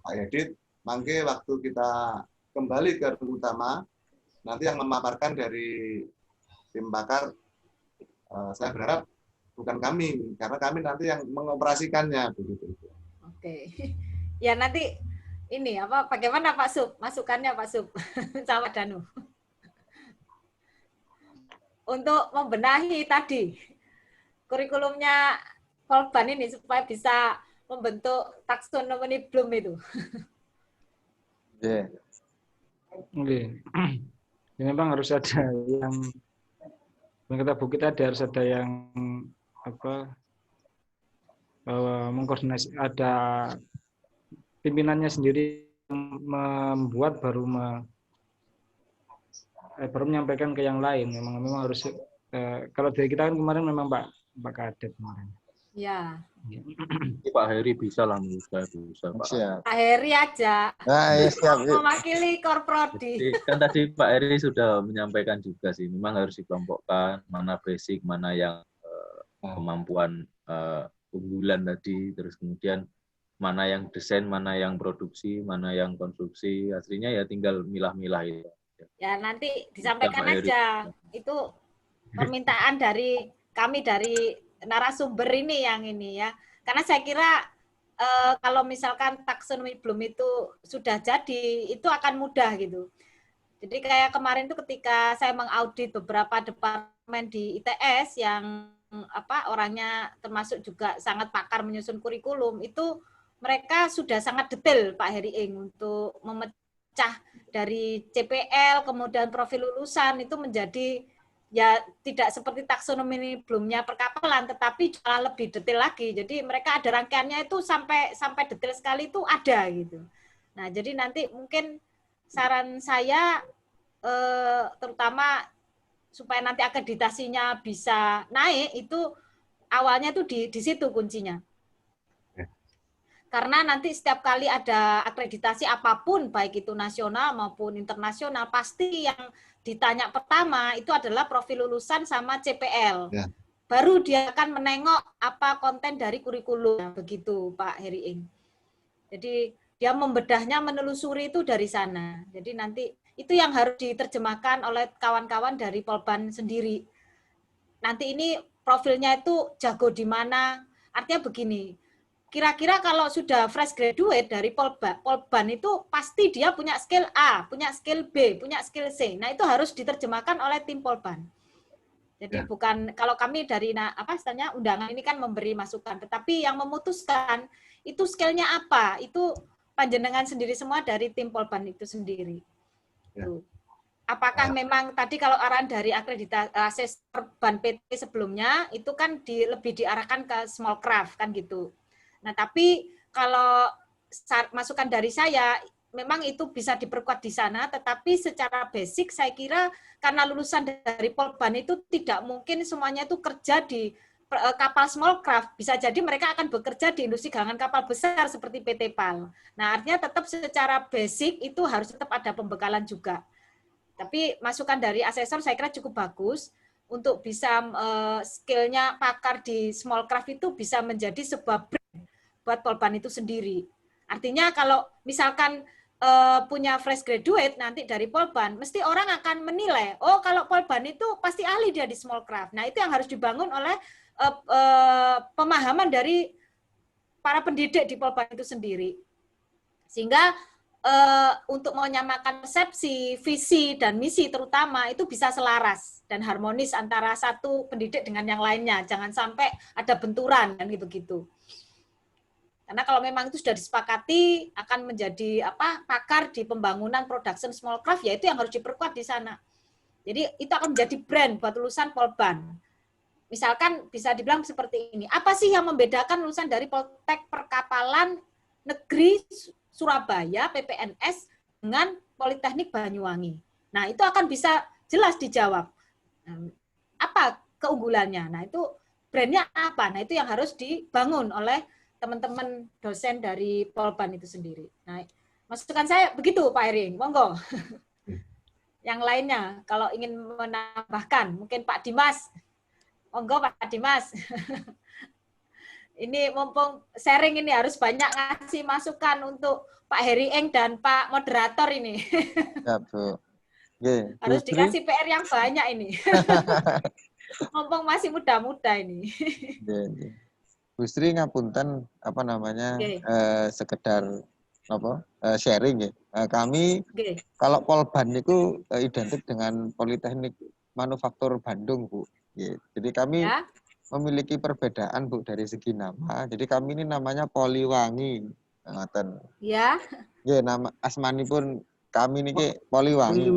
Pak Edit. Mangke waktu kita kembali ke room utama, nanti yang memaparkan dari tim pakar, saya berharap bukan kami, karena kami nanti yang mengoperasikannya begitu. Oke. Ya nanti ini bagaimana Pak Sub? Masukannya Pak Sub sama Danu. Untuk membenahi tadi kurikulumnya Polban ini supaya bisa membentuk taksonomi Bloom itu. Oke. Ya, memang harus ada yang kata Bu kita harus ada yang mengkoordinasi, ada pimpinannya sendiri membuat baru menyampaikan ke yang lain. Memang harus kalau dari kita kan kemarin memang Pak Kadep kemarin. Ya. Pak Heri bisa lah, bisa Pak. Siap. Pak Heri aja. Nah, ya, siap. Mewakili Korprodi. Kan tadi Pak Heri sudah menyampaikan juga sih, memang harus dikelompokkan mana basic, mana yang kemampuan unggulan tadi, terus kemudian mana yang desain, mana yang produksi, mana yang konstruksi. Aslinya ya tinggal milah-milah itu. Ya nanti disampaikan aja. Itu permintaan dari kami dari narasumber ini yang ini ya. Karena saya kira kalau misalkan taksonomi Bloom itu sudah jadi, itu akan mudah gitu. Jadi kayak kemarin itu ketika saya mengaudit beberapa departemen di ITS yang orangnya termasuk juga sangat pakar menyusun kurikulum, itu mereka sudah sangat detail Pak Irieng untuk memecah dari CPL kemudian profil lulusan itu menjadi ya tidak seperti taksonomi Bloom-nya perkapalan, tetapi jauh lebih detail lagi. Jadi mereka ada rangkaiannya itu sampai detail sekali itu ada gitu. Nah jadi nanti mungkin saran saya terutama supaya nanti akreditasinya bisa naik itu awalnya tuh di situ kuncinya. Karena nanti setiap kali ada akreditasi apapun, baik itu nasional maupun internasional, pasti yang ditanya pertama itu adalah profil lulusan sama CPL. Ya. baru dia akan menengok apa konten dari kurikulum. Begitu Pak Heri Ing. Jadi dia membedahnya, menelusuri itu dari sana. Jadi nanti itu yang harus diterjemahkan oleh kawan-kawan dari Polban sendiri. Nanti ini profilnya itu jago di mana. Artinya begini, kira-kira kalau sudah fresh graduate dari Polban itu pasti dia punya skill A, punya skill B, punya skill C. Nah itu harus diterjemahkan oleh tim Polban. Jadi bukan, kalau kami dari istilahnya undangan ini kan memberi masukan, tetapi yang memutuskan itu skillnya apa, itu panjenengan sendiri semua dari tim Polban itu sendiri. Apakah memang tadi kalau arahan dari akreditasi asesor Ban PT sebelumnya itu kan lebih diarahkan ke small craft kan gitu. Nah tapi kalau masukan dari saya memang itu bisa diperkuat di sana, tetapi secara basic saya kira karena lulusan dari Polban itu tidak mungkin semuanya itu kerja di kapal small craft, bisa jadi mereka akan bekerja di industri galangan kapal besar seperti PT PAL. Nah artinya tetap secara basic itu harus tetap ada pembekalan juga. Tapi masukan dari asesor saya kira cukup bagus untuk bisa skillnya pakar di small craft itu bisa menjadi sebuah brand buat Polban itu sendiri. Artinya kalau misalkan punya fresh graduate nanti dari Polban, mesti orang akan menilai, oh kalau Polban itu pasti ahli dia di small craft. Nah itu yang harus dibangun oleh pemahaman dari para pendidik di Polban itu sendiri. Sehingga untuk menyamakan persepsi, visi, dan misi terutama itu bisa selaras dan harmonis antara satu pendidik dengan yang lainnya. Jangan sampai ada benturan dan begitu. Karena kalau memang itu sudah disepakati akan menjadi pakar di pembangunan production small craft, ya itu yang harus diperkuat di sana. Jadi itu akan menjadi brand buat lulusan Polban. Misalkan bisa dibilang seperti ini, apa sih yang membedakan lulusan dari Poltek Perkapalan Negeri Surabaya PPNS dengan Politeknik Banyuwangi? Nah itu akan bisa jelas dijawab. Apa keunggulannya? Nah itu brandnya apa? Nah itu yang harus dibangun oleh teman-teman dosen dari Polban itu sendiri. Nah, masukan saya begitu Pak Heri, monggo. Yang lainnya, kalau ingin menambahkan, mungkin Pak Dimas. Monggo Pak Dimas. Ini mumpung sharing ini harus banyak ngasih masukan untuk Pak Heri Eng dan Pak Moderator ini. Ya, Bu. Harus dikasih PR yang banyak ini. Mumpung masih muda-muda ini. Bu Sri ngapunten sekedar sharing ya. Kami kalau Polban itu identik dengan Politeknik Manufaktur Bandung, Bu. Jadi kami memiliki perbedaan, Bu, dari segi nama. Jadi kami ini namanya Poliwangi. Ngoten. Ya. Nggih, nama asmani pun kami niki Poliwangi.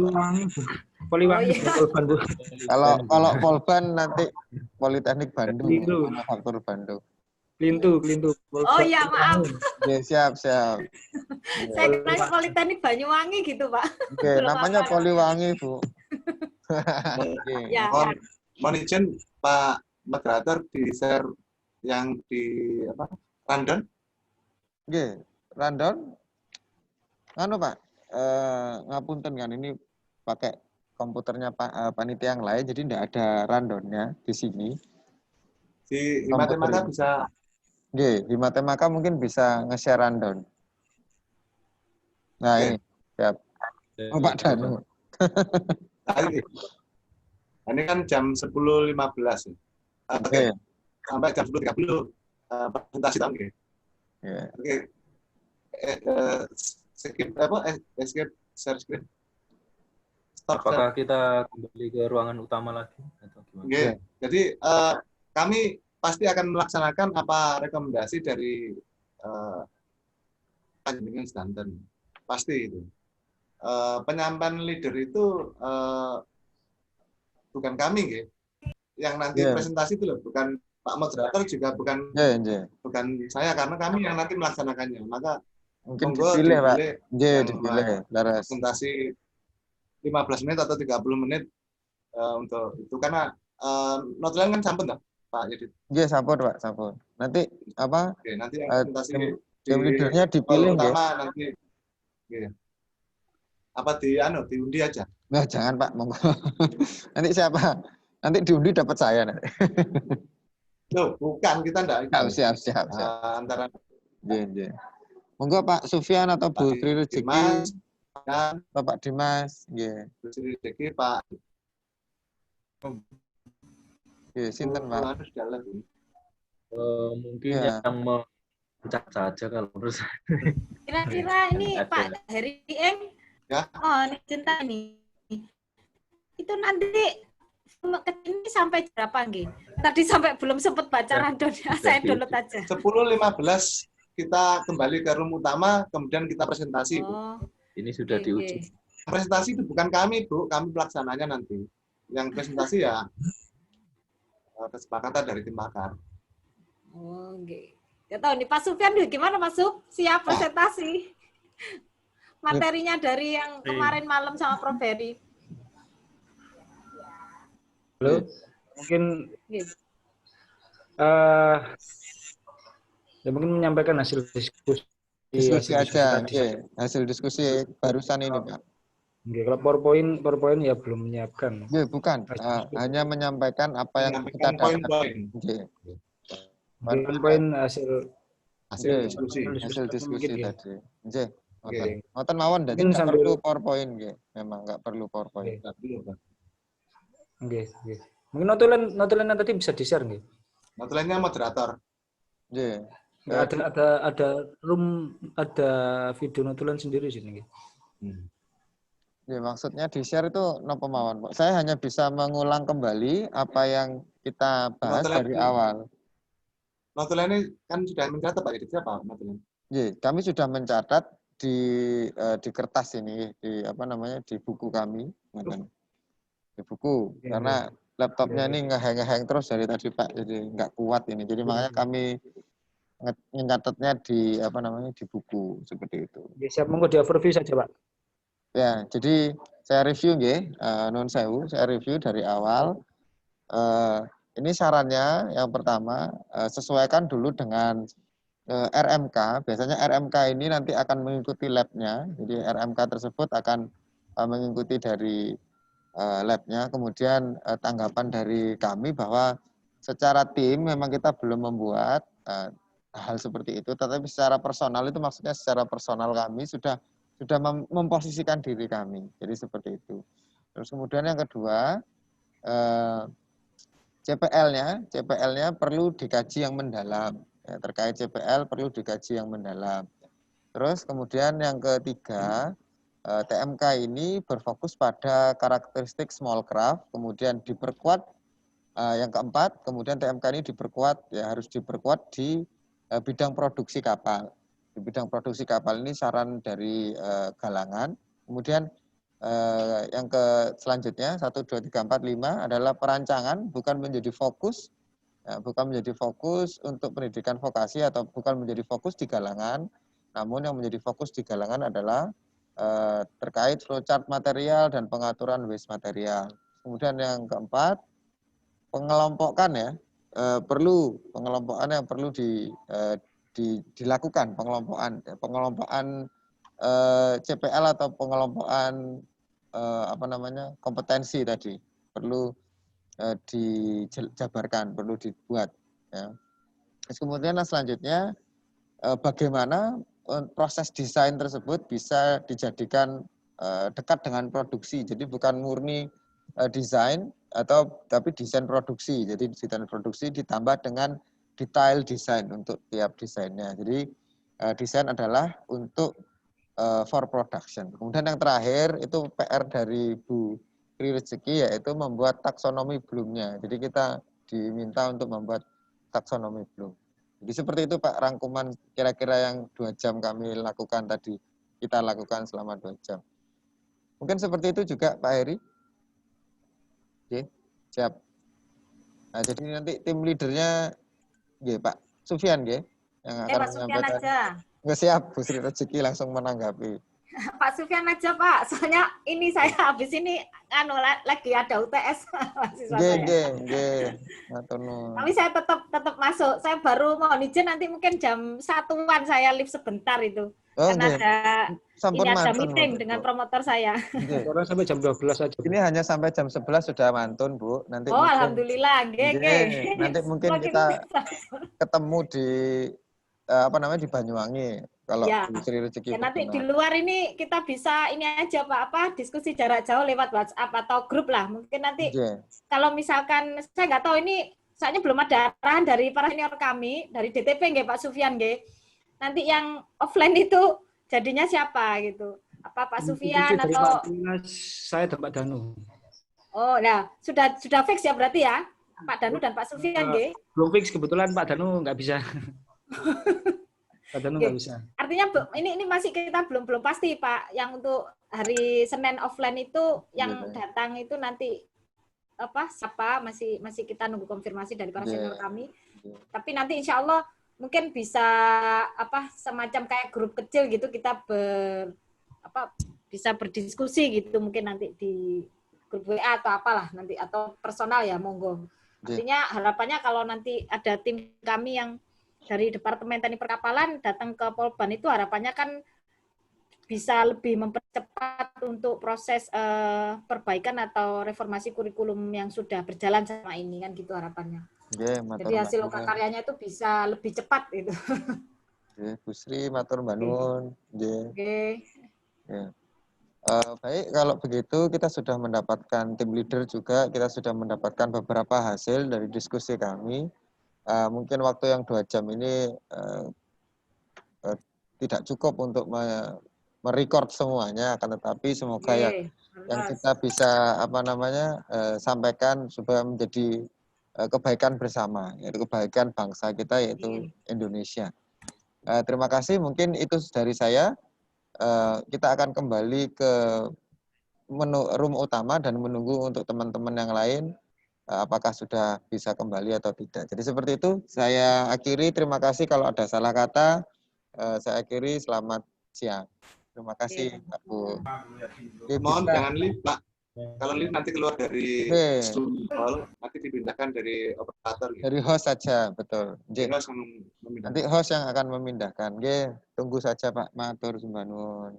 Poliwangi Polban, Bu. Kalau Polban nanti Politeknik Bandung, Manufaktur Bandung. Kelintu. Oh iya, maaf. Ya, siap. Saya kira Politeknik Banyuwangi gitu, Pak. Oke, namanya Poliwangi, Bu. Ya. Mohon izin Pak Moderator di share yang di rundown. Oke, rundown. Pak, ngapunten kan ini pakai komputernya Pak panitia yang lain, jadi tidak ada rundownnya di sini. Di Himatemaka bisa. Oke, di Himatemaka mungkin bisa nge-share rundown. Nah, ini siap. Pak Danu. Ini kan jam 10.15 ya. Oke. Sampai jam 10.30 presentasi tahun ya. Oke. Skip share screen. Apakah kita kembali ke ruangan utama lagi atau gimana? Oke. Jadi kami pasti akan melaksanakan apa rekomendasi dari Panjenengan Sedanten. Pasti itu. Penyampaian leader itu bukan kami, ya. Yang nanti presentasi itu loh, bukan Pak Moderator juga bukan saya, karena kami yang nanti melaksanakannya. Maka mungkin dipilih, Pak. Dipilih. Presentasi 15 menit atau 30 menit untuk itu, karena notelen kan sampun, Pak Yedit. Iya, sampun, Pak, sampun. Nanti apa? Oke, nanti yang presentasi tim leadernya dipilih, utama nanti. Oke. Apa diundi aja? Nah, jangan, Pak, monggo. Nanti siapa? Nanti diundi dapat saya nanti. Loh, bukan, kita enggak Siap. antara Iya. Monggo Pak Sufyan atau Bu Sri Rezeki, Dimas dan Bapak Dimas, nggih. Bu Sri Rezeki, Pak Nggih, sinten Pak? Anu sudah lagi. Mungkin Ya. yang mencat saja kalau menurut saya. Kira-kira ini Ada. Pak Heri Eng, Ya. oh ini cinta ini. Itu nanti ini sampai berapa nggih? Tadi sampai belum sempat baca randonnya, saya download aja. 10.15 kita kembali ke room utama, kemudian kita presentasi, Bu. Oh, Ini sudah oke, diuji. oke. Presentasi itu bukan kami, Bu. Kami pelaksananya nanti. Yang presentasi ya kesepakatan dari tim pakar. Oh, oke. Ya tahu nih Pak Sufyan gimana Pak Suf? Siap presentasi. Materinya dari yang kemarin malam sama Prof Heri. Halo, mungkin Gitu. ya mungkin menyampaikan hasil diskusi. Diskusi hasil aja, tadi. nggih. Hasil diskusi barusan ini, Pak. Oke, kalau PowerPoint ya belum menyiapkan. Nggih, bukan. Hanya menyampaikan apa yang kita Menyampaikan dapat. poin-poin Nggih. Poin hasil diskusi. Hasil diskusi Mungkin, ya. tadi. Nggih. Oke. Ngoten mawon, jadi Mungkin nggak sambil- perlu PowerPoint, nggih. Memang nggak perlu PowerPoint. Oke. Mungkin notulen yang tadi bisa di-share nggih? Notulennya moderator. Nggih. Ada video notulen sendiri sini nggih. Ya, maksudnya di-share itu napa mawon, Pak. Saya hanya bisa mengulang kembali apa yang kita bahas Notulen dari ini- awal. Notulen ini kan sudah mencatat Pak, jadi siapa notulen? Ya, kami sudah mencatat di kertas ini, di apa namanya, di buku kami, di buku. Ya, Karena laptopnya ini ngehang terus dari tadi Pak, jadi nggak kuat ini. Jadi makanya kami nyatetnya di apa namanya, di buku seperti itu. Oke, siap, monggo di overview saja Pak. Ya, jadi saya review nggih, nuwun sewu, saya review dari awal. Ini sarannya yang pertama, sesuaikan dulu dengan RMK. Biasanya RMK ini nanti akan mengikuti lab-nya. Jadi RMK tersebut akan mengikuti dari lab-nya. Kemudian tanggapan dari kami bahwa secara tim memang kita belum membuat hal seperti itu, tetapi secara personal itu maksudnya secara personal kami sudah memposisikan diri kami. Jadi seperti itu. Terus kemudian yang kedua, CPL-nya perlu dikaji yang mendalam. Ya, terkait CPL perlu dikaji yang mendalam. Terus kemudian yang ketiga, TMK ini berfokus pada karakteristik small craft, kemudian diperkuat. Yang keempat, kemudian TMK ini harus diperkuat di bidang produksi kapal. Di bidang produksi kapal ini saran dari Galangan. Kemudian yang selanjutnya 1, 2, 3, 4, 5 adalah perancangan, bukan menjadi fokus, bukan menjadi fokus untuk pendidikan vokasi atau bukan menjadi fokus di Galangan. Namun yang menjadi fokus di Galangan adalah terkait flowchart material dan pengaturan waste material. Kemudian yang keempat, pengelompokan ya, pengelompokan yang perlu dilakukan, pengelompokan CPL atau pengelompokan kompetensi tadi perlu dijabarkan, perlu dibuat. Ya. Terus kemudian selanjutnya bagaimana proses desain tersebut bisa dijadikan dekat dengan produksi. Jadi bukan murni desain tapi desain produksi. Jadi desain produksi ditambah dengan detail desain untuk tiap desainnya. Jadi desain adalah untuk for production. Kemudian yang terakhir itu PR dari Bu Sri Rezeki yaitu membuat taksonomi Bloom-nya. Jadi kita diminta untuk membuat taksonomi Bloom. Jadi seperti itu Pak rangkuman kira-kira yang 2 jam kami lakukan tadi. Kita lakukan selama 2 jam. Mungkin seperti itu juga Pak Heri. Oke, siap. Nah, jadi nanti tim leadernya Pak Sufyan yang akan Pak Sufyan menyampaikan. aja. Nggak siap, Bu Sri Rezeki langsung menanggapi. Pak Sufyan aja Pak, soalnya ini saya habis ini lagi ada UTS mahasiswa saya. Nggih. Matur nuwun. Tapi saya tetap masuk. Saya baru mohon izin nanti mungkin jam 1-an saya live sebentar itu. Oh, Karena nggih. ini ada mantun, meeting Bu. dengan promotor saya. Nggih. Orang sampai jam 12 aja. Ini hanya sampai jam 11 sudah mantun, Bu. Nanti Oh, mungkin alhamdulillah, nggih. nanti mungkin Semakin kita bisa. ketemu di di Banyuwangi kalau Ya. Bu Sri Rezeki Ya, nanti di berkenan. luar ini kita bisa ini aja Pak, diskusi jarak jauh lewat WhatsApp atau grup lah. Mungkin nanti Nggih. kalau misalkan saya nggak tahu ini, soalnya belum ada arahan dari para senior kami dari DTP nggih Pak Sufyan nggih. Nanti yang offline itu jadinya siapa gitu? Apa Pak Sufyan Dari atau Pak Triwilas, saya dan Pak Danu. Oh, nah sudah fix ya berarti ya Pak Danu dan Pak Sufyan nggih. Belum fix, kebetulan Pak Danu nggak bisa. Pak Danu nggak bisa. Artinya ini masih kita belum pasti Pak. Yang untuk hari Senin offline itu yang datang itu nanti siapa masih kita nunggu konfirmasi dari para senior kami. Tapi nanti insya Allah mungkin bisa semacam kayak grup kecil gitu kita bisa berdiskusi gitu mungkin nanti di grup WA atau apalah nanti atau personal ya monggo. Artinya harapannya kalau nanti ada tim kami yang dari Departemen Teknik Perkapalan datang ke Polban itu harapannya kan bisa lebih mempercepat untuk proses perbaikan atau reformasi kurikulum yang sudah berjalan selama ini kan gitu harapannya. Jadi hasil karyanya itu bisa lebih cepat gitu. Bu Sri, matur mbak nuwun. Oke. Baik, kalau begitu kita sudah mendapatkan tim leader juga, kita sudah mendapatkan beberapa hasil dari diskusi kami. Mungkin waktu yang 2 jam ini tidak cukup untuk merecord semuanya, akan tetapi semoga yang kita bisa sampaikan supaya menjadi kebaikan bersama, yaitu kebaikan bangsa kita, yaitu Indonesia. Terima kasih, mungkin itu dari saya. Kita akan kembali ke room utama dan menunggu untuk teman-teman yang lain apakah sudah bisa kembali atau tidak. Jadi seperti itu, saya akhiri. Terima kasih kalau ada salah kata. Saya akhiri, selamat siang. Terima kasih, Pak Bu. Mohon jangan live, Pak. Kalau live nanti keluar dari Zoom call, nanti dipindahkan dari operator. Gitu. Dari host saja, betul. Nanti host yang akan memindahkan. Tunggu saja Pak Matur Sumbanun.